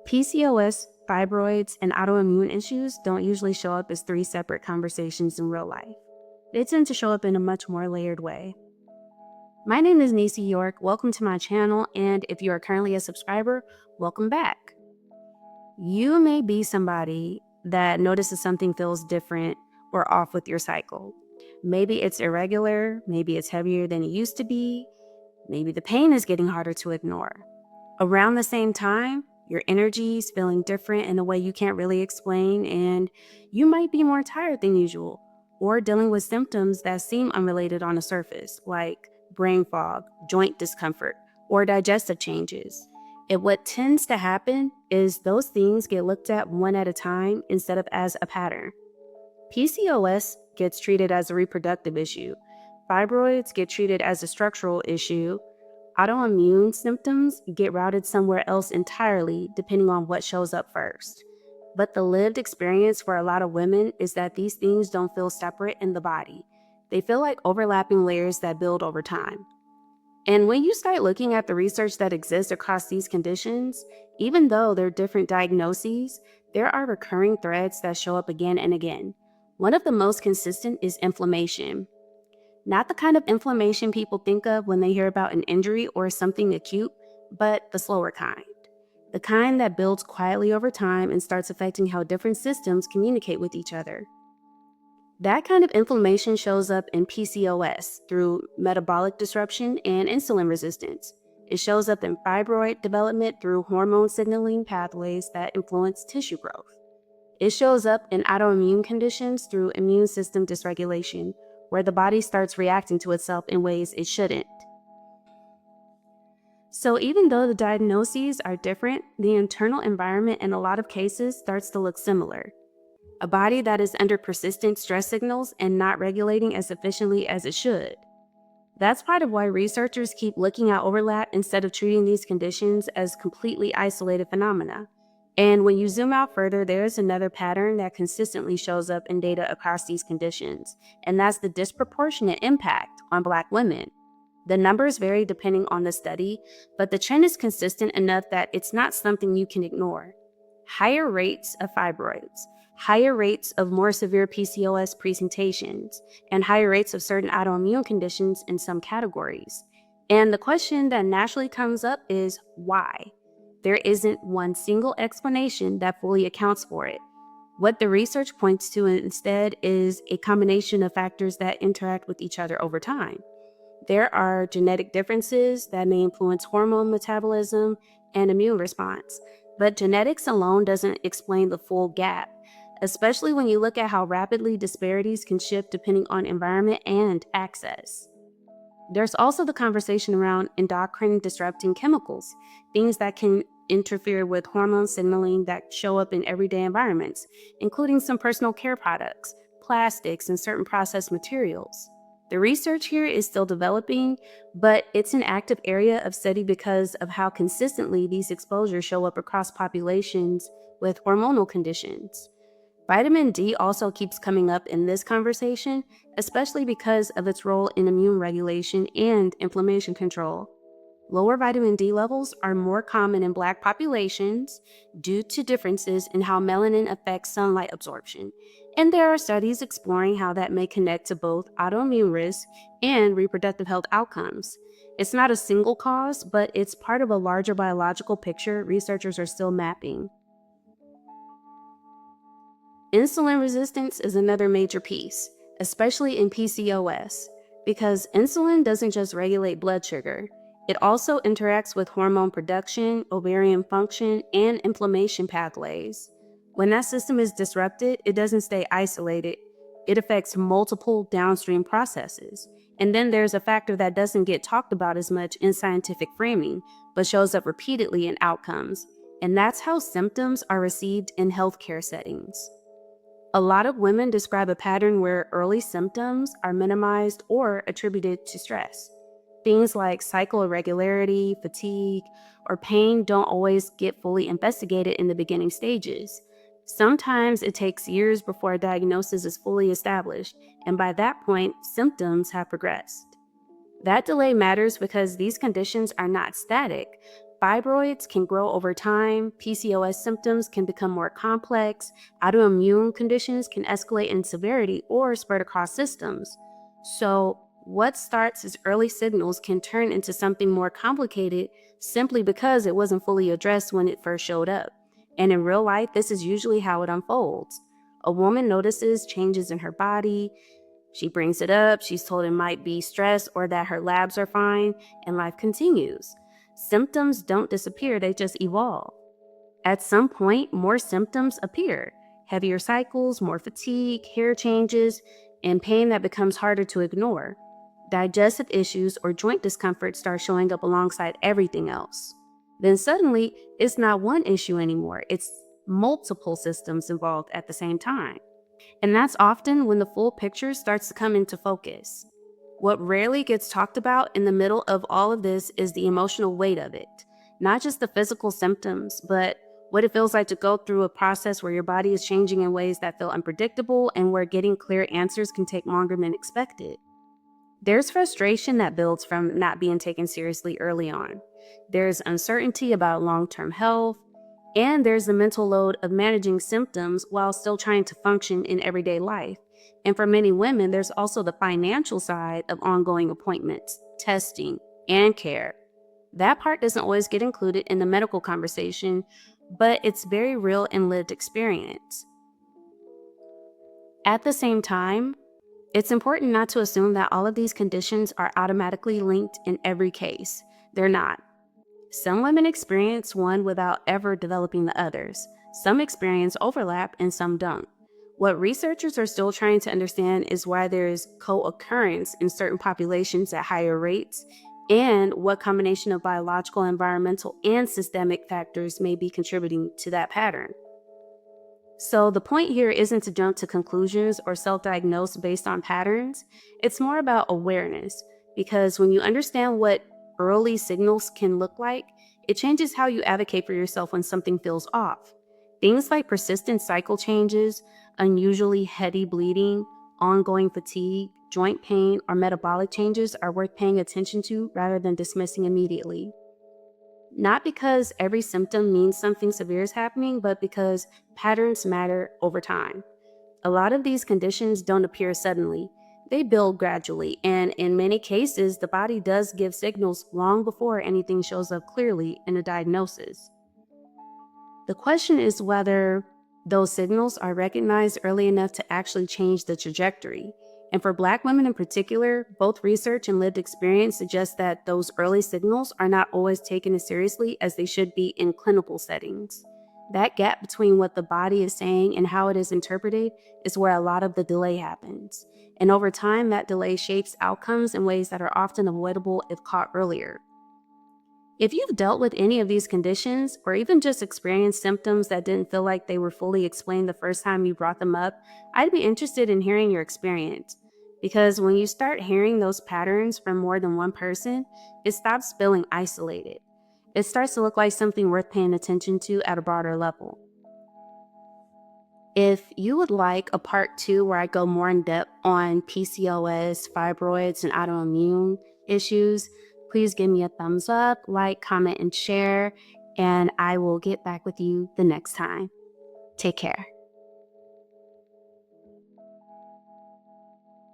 PCOS, fibroids, and autoimmune issues don't usually show up as three separate conversations in real life. They tend to show up in a much more layered way. My name is Nisi York. Welcome to my channel, and if you are currently a subscriber, welcome back. You may be somebody that notices something feels different or off with your cycle. Maybe it's irregular, maybe it's heavier than it used to be, maybe the pain is getting harder to ignore. Around the same time, your energy is feeling different in a way you can't really explain, and you might be more tired than usual or dealing with symptoms that seem unrelated on the surface, like brain fog, joint discomfort, or digestive changes. And what tends to happen is those things get looked at one at a time instead of as a pattern. PCOS gets treated as a reproductive issue. Fibroids get treated as a structural issue. Autoimmune symptoms get routed somewhere else entirely, depending on what shows up first. But the lived experience for a lot of women is that these things don't feel separate in the body. They feel like overlapping layers that build over time. And when you start looking at the research that exists across these conditions, even though they're different diagnoses, there are recurring threads that show up again and again. One of the most consistent is inflammation. Not the kind of inflammation people think of when they hear about an injury or something acute, but the slower kind. The kind that builds quietly over time and starts affecting how different systems communicate with each other. That kind of inflammation shows up in PCOS through metabolic disruption and insulin resistance. It shows up in fibroid development through hormone signaling pathways that influence tissue growth. It shows up in autoimmune conditions through immune system dysregulation, where the body starts reacting to itself in ways it shouldn't. So even though the diagnoses are different, the internal environment in a lot of cases starts to look similar. A body that is under persistent stress signals and not regulating as efficiently as it should. That's part of why researchers keep looking at overlap instead of treating these conditions as completely isolated phenomena. And when you zoom out further, there is another pattern that consistently shows up in data across these conditions, and that's the disproportionate impact on Black women. The numbers vary depending on the study, but the trend is consistent enough that it's not something you can ignore. Higher rates of fibroids, higher rates of more severe PCOS presentations, and higher rates of certain autoimmune conditions in some categories. And the question that naturally comes up is why? There isn't one single explanation that fully accounts for it. What the research points to instead is a combination of factors that interact with each other over time. There are genetic differences that may influence hormone metabolism and immune response, but genetics alone doesn't explain the full gap, especially when you look at how rapidly disparities can shift depending on environment and access. There's also the conversation around endocrine disrupting chemicals, things that can interfere with hormone signaling that show up in everyday environments, including some personal care products, plastics, and certain processed materials. The research here is still developing, but it's an active area of study because of how consistently these exposures show up across populations with hormonal conditions. Vitamin D also keeps coming up in this conversation, especially because of its role in immune regulation and inflammation control. Lower vitamin D levels are more common in Black populations due to differences in how melanin affects sunlight absorption, and there are studies exploring how that may connect to both autoimmune risk and reproductive health outcomes. It's not a single cause, but it's part of a larger biological picture researchers are still mapping. Insulin resistance is another major piece, especially in PCOS, because insulin doesn't just regulate blood sugar. It also interacts with hormone production, ovarian function, and inflammation pathways. When that system is disrupted, it doesn't stay isolated. It affects multiple downstream processes. And then there's a factor that doesn't get talked about as much in scientific framing, but shows up repeatedly in outcomes. And that's how symptoms are received in healthcare settings. A lot of women describe a pattern where early symptoms are minimized or attributed to stress. Things like cycle irregularity, fatigue, or pain don't always get fully investigated in the beginning stages. Sometimes it takes years before a diagnosis is fully established, and by that point, symptoms have progressed. That delay matters because these conditions are not static, Fibroids can grow over time, PCOS symptoms can become more complex, autoimmune conditions can escalate in severity or spread across systems. So, what starts as early signals can turn into something more complicated simply because it wasn't fully addressed when it first showed up. And in real life, this is usually how it unfolds. A woman notices changes in her body, she brings it up, she's told it might be stress or that her labs are fine, and life continues. Symptoms don't disappear, they just evolve. At some point, more symptoms appear: heavier cycles, more fatigue, hair changes, and pain that becomes harder to ignore. Digestive issues or joint discomfort start showing up alongside everything else. Then suddenly, it's not one issue anymore, it's multiple systems involved at the same time. And that's often when the full picture starts to come into focus. What rarely gets talked about in the middle of all of this is the emotional weight of it. Not just the physical symptoms, but what it feels like to go through a process where your body is changing in ways that feel unpredictable and where getting clear answers can take longer than expected. There's frustration that builds from not being taken seriously early on. There's uncertainty about long-term health, and there's the mental load of managing symptoms while still trying to function in everyday life. And for many women, there's also the financial side of ongoing appointments, testing, and care. That part doesn't always get included in the medical conversation, but it's very real and lived experience. At the same time, it's important not to assume that all of these conditions are automatically linked in every case. They're not. Some women experience one without ever developing the others. Some experience overlap and some don't. What researchers are still trying to understand is why there is co-occurrence in certain populations at higher rates, and what combination of biological, environmental, and systemic factors may be contributing to that pattern. So the point here isn't to jump to conclusions or self-diagnose based on patterns. It's more about awareness, because when you understand what early signals can look like, it changes how you advocate for yourself when something feels off. Things like persistent cycle changes, unusually heavy bleeding, ongoing fatigue, joint pain, or metabolic changes are worth paying attention to rather than dismissing immediately. Not because every symptom means something severe is happening, but because patterns matter over time. A lot of these conditions don't appear suddenly. They build gradually, and in many cases, the body does give signals long before anything shows up clearly in a diagnosis. The question is whether those signals are recognized early enough to actually change the trajectory. And for Black women in particular, both research and lived experience suggest that those early signals are not always taken as seriously as they should be in clinical settings. That gap between what the body is saying and how it is interpreted is where a lot of the delay happens. And over time, that delay shapes outcomes in ways that are often avoidable if caught earlier. If you've dealt with any of these conditions, or even just experienced symptoms that didn't feel like they were fully explained the first time you brought them up, I'd be interested in hearing your experience. Because when you start hearing those patterns from more than one person, it stops feeling isolated. It starts to look like something worth paying attention to at a broader level. If you would like a part 2 where I go more in depth on PCOS, fibroids, and autoimmune issues, please give me a thumbs up, like, comment, and share, and I will get back with you the next time. Take care.